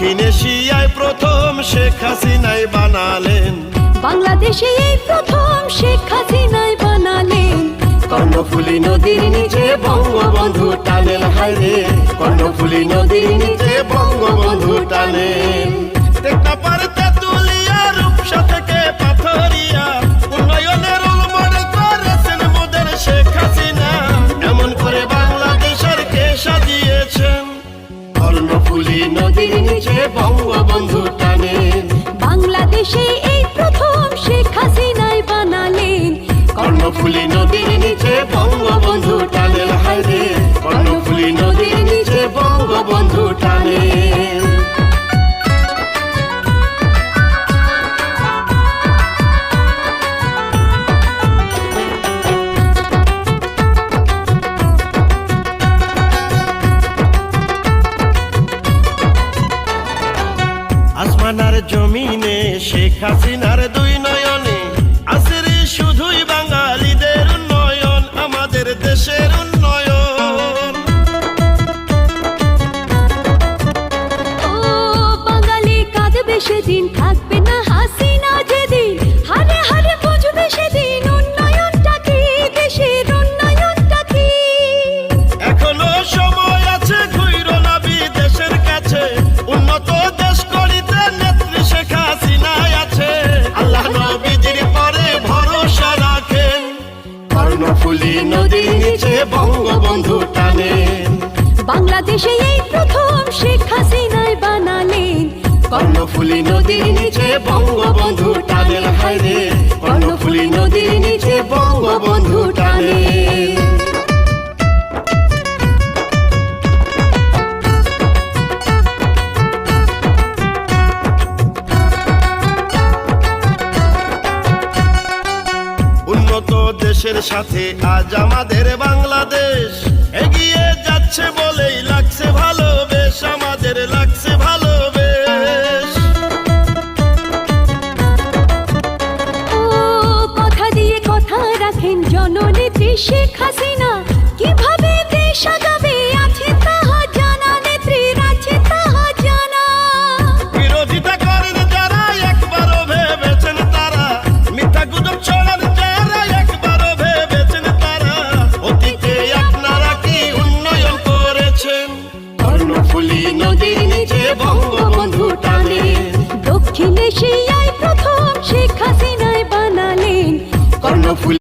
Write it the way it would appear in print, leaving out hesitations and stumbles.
দক্ষিণ এশিয়ায় প্রথম শেখ হাসিনাই বানালেন, বাংলাদেশে এই প্রথম শেখ হাসিনাই বানালেন কর্ণফুলী নদীর নিচে বঙ্গবন্ধু টানেল, হায়রে কর্ণফুলী নদীর নিচে বঙ্গবন্ধু টানেল। টেকনাফার তেঁতুলিয়া রূপসা থেকে পাথরিয়া উন্নয়নের রোল মডেল করেছেন মোদের শেখ হাসিনা, এমন করে বাংলাদেশের কে সাজিয়েছেন, কর্ণফুলী নদীর নিচে বঙ্গবন্ধু টানেন, বাংলাদেশে এই প্রথম শেখ হাসিনাই বানালেন কর্ণফুলী নদীর নিচে বঙ্গবন্ধু টানেল, হায়রে কর্ণফুলী নদীর নিচে বঙ্গবন্ধু টানেল। আসমানার জমিনে শেখ হাসিনার দুই নয়নে আসরে শুধুই বাঙালিদের উন্নয়ন, আমাদের দেশের উন্নয়ন। ও বাঙালি কাঁদবে সেদিন, থাকবে না হাসিনা যেদিন, হারে হারে বুঝবে সেদিন উন্নয়নটা কি, দেশের উন্নয়নটা কি। এখনো সময় আছে, ঘুইরো না বিদেশের কাছে, উন্নত দেশ করিতে নেত্রী শেখ হাসিনাই আছে, আল্লাহ নবীজির পরে ভরসা রাখেন, কর্ণফুলী নদীর নিচে বঙ্গবন্ধু টানেন, বাংলাদেশে এই প্রথম শেখ হাসিনাই বানালেন কর্ণফুলী নদীর নিচে বঙ্গবন্ধু টানেল, হায়রে কর্ণফুলী নদীর নিচে বঙ্গবন্ধু টানেল। উন্নত দেশের সাথে আজ আমাদের বাংলাদেশ এগিয়ে যাচ্ছে বলেই লাগছে ভালো বেশ, আমাদের লাগছে ভালো বেশ। ও কথা দিয়ে কথা রাখেন জননেত্রী শেখ